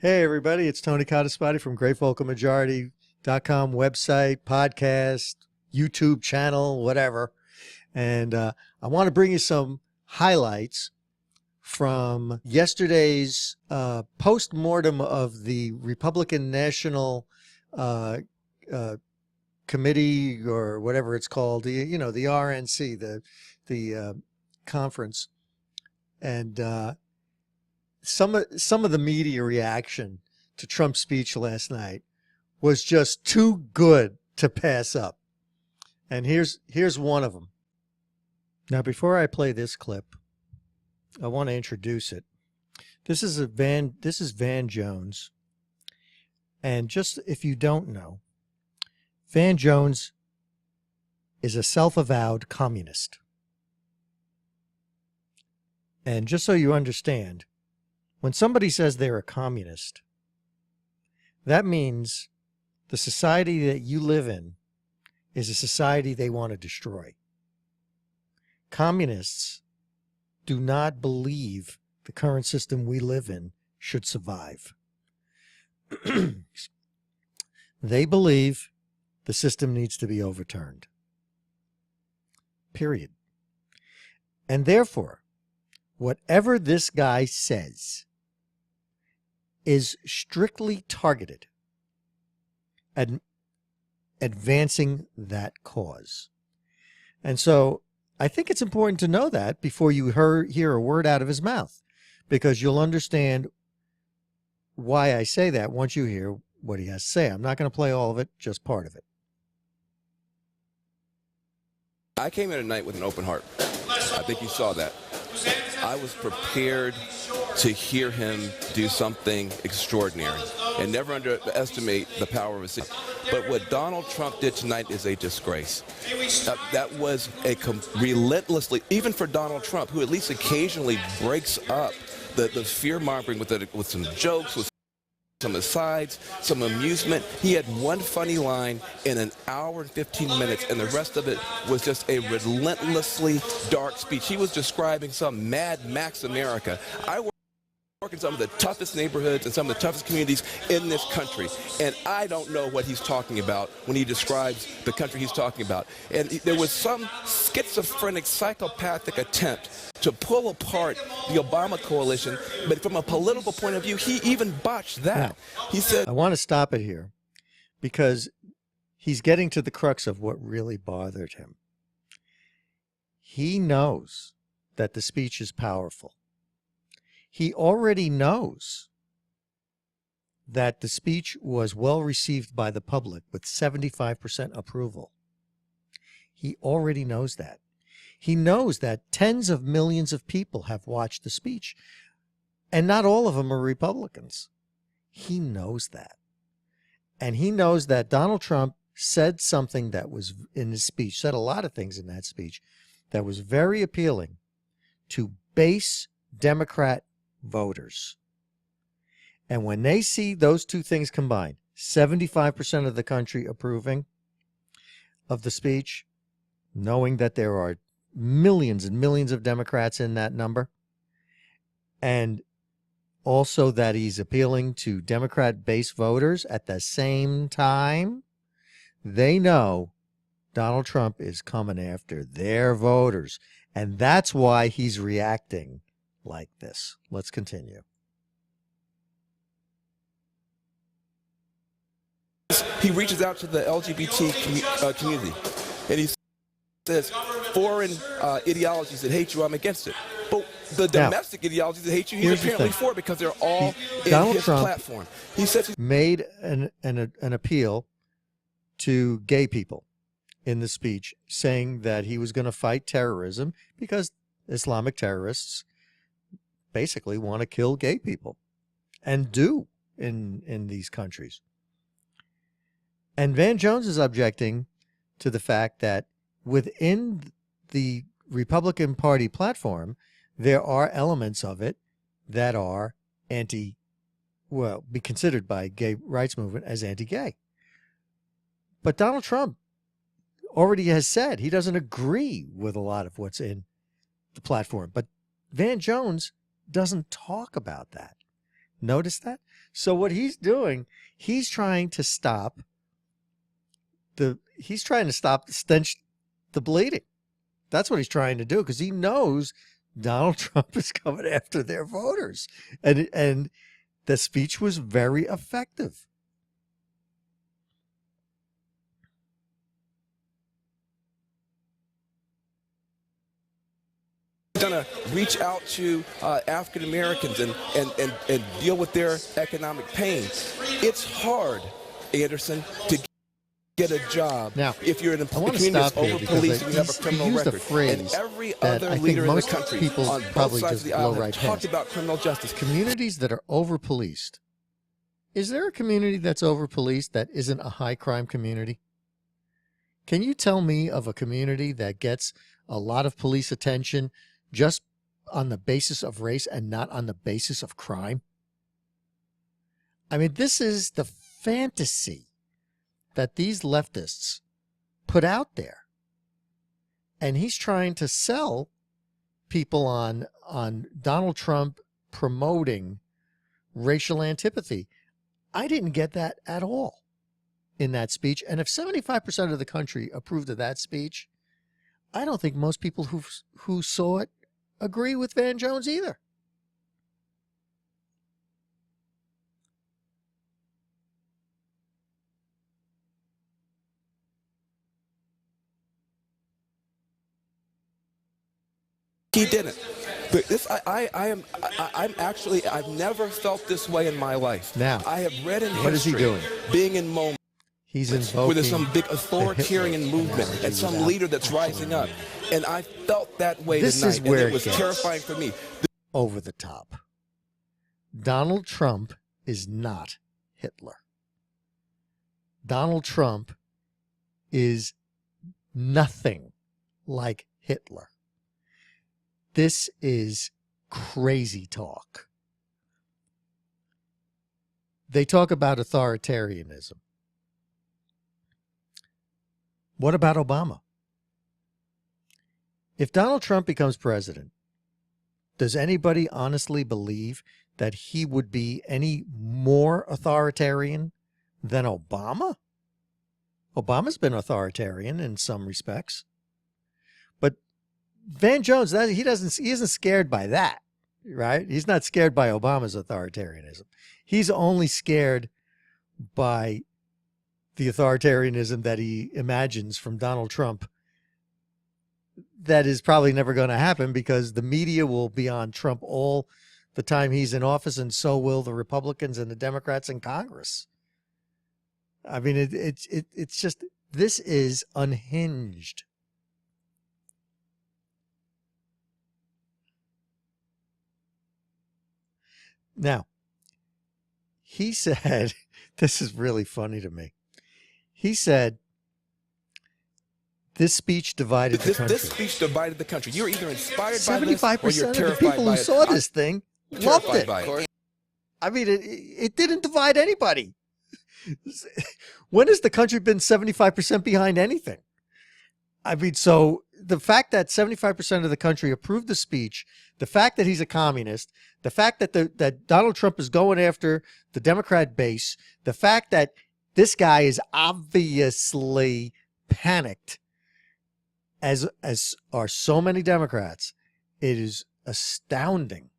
Hey, everybody, it's Tony Codispoti from GreatVocalMajority.com website, podcast, YouTube channel, whatever. And I want to bring you some highlights from yesterday's post-mortem of the Republican National Committee, or whatever it's called, the RNC, the conference. And some of the media reaction to Trump's speech last night was just too good to pass up. And here's one of them. Now, before I play this clip, I want to introduce it. This is Van Jones. And just if you don't know, Van Jones is a self-avowed communist. And just so you understand, when somebody says they're a communist, that means the society that you live in is a society they want to destroy. Communists do not believe the current system we live in should survive. They believe the system needs to be overturned. Period. And therefore, whatever this guy says is strictly targeted at advancing that cause. And so I think it's important to know that before you hear a word out of his mouth, because you'll understand why I say that once you hear what he has to say. I'm not going to play all of it, just part of it. I came in tonight with an open heart. I think you saw that. I was prepared to hear him do something extraordinary, and never underestimate the power of his city. But what Donald Trump did tonight is a disgrace. That was relentlessly, even for Donald Trump, who at least occasionally breaks up the fear-mongering with some jokes, with some asides, some amusement. He had one funny line in an hour and 15 minutes, and the rest of it was just a relentlessly dark speech. He was describing some Mad Max America. I work in some of the toughest neighborhoods and some of the toughest communities in this country, and I don't know what he's talking about when he describes the country he's talking about. And there was some schizophrenic, psychopathic attempt to pull apart the Obama coalition, but from a political point of view, he even botched that. Now, he said, I want to stop it here because he's getting to the crux of what really bothered him. He knows that the speech is powerful. He already knows that the speech was well received by the public with 75% approval. He already knows that. He knows that tens of millions of people have watched the speech, and not all of them are Republicans. He knows that. And he knows that Donald Trump said something that was in his speech, said a lot of things in that speech that was very appealing to base Democrat voters. And when they see those two things combined, 75% of the country approving of the speech, knowing that there are millions and millions of Democrats in that number, and also that he's appealing to Democrat base voters at the same time, they know Donald Trump is coming after their voters. And that's why he's reacting like this. Let's continue. he reaches out to the LGBT community, and he says, foreign ideologies that hate you, I'm against it. But the domestic ideologies that hate you, he's apparently for it because they're all in his platform. He says he made an appeal to gay people in the speech, saying that he was going to fight terrorism because Islamic terrorists basically want to kill gay people, and do in these countries. And Van Jones is objecting to the fact that within the Republican Party platform, there are elements of it that are be considered by gay rights movement as anti-gay. But Donald Trump already has said he doesn't agree with a lot of what's in the platform. But Van Jones doesn't talk about that. Notice that? So what he's doing, he's trying to stop the stench, the bleeding. That's what he's trying to do, because he knows Donald Trump is coming after their voters. And the speech was very effective. Going to reach out to African Americans and deal with their economic pain. It's hard, Anderson, to get a job now, if you're in a community that's over-policed and you have a criminal record. And every other leader in the country people on probably both sides of the aisle have talked about criminal justice. Communities that are over-policed. Is there a community that's over-policed that isn't a high-crime community? Can you tell me of a community that gets a lot of police attention just on the basis of race and not on the basis of crime? I mean, this is the fantasy that these leftists put out there. And he's trying to sell people on Donald Trump promoting racial antipathy. I didn't get that at all in that speech. And if 75% of the country approved of that speech, I don't think most people who saw it agree with Van Jones either. He didn't. But this, I'm actually, I've never felt this way in my life. Now, I have read in history, what is he doing? Being in moments He's invoking where there's some big authoritarian movement and some leader that's rising up. And I felt that way this tonight, is where and it was terrifying for me. Over the top. Donald Trump is not Hitler. Donald Trump is nothing like Hitler. This is crazy talk. They talk about authoritarianism. What about Obama? If Donald Trump becomes president, does anybody honestly believe that he would be any more authoritarian than Obama? Obama's been authoritarian in some respects. But Van Jones, he isn't scared by that, right? He's not scared by Obama's authoritarianism. He's only scared by the authoritarianism that he imagines from Donald Trump. That is probably never going to happen, because the media will be on Trump all the time he's in office, and so will the Republicans and the Democrats in Congress. I mean, it's just, this is unhinged. Now, he said, this is really funny to me. He said, this speech divided the country. This speech divided the country. You're either inspired by this, or 75% you're of the terrified people by who it. saw this thing loved it. By it. I mean, it didn't divide anybody. When has the country been 75% behind anything? I mean, so the fact that 75% of the country approved the speech, the fact that he's a communist, the fact that that Donald Trump is going after the Democrat base, the fact that this guy is obviously panicked, as are so many Democrats, it is astounding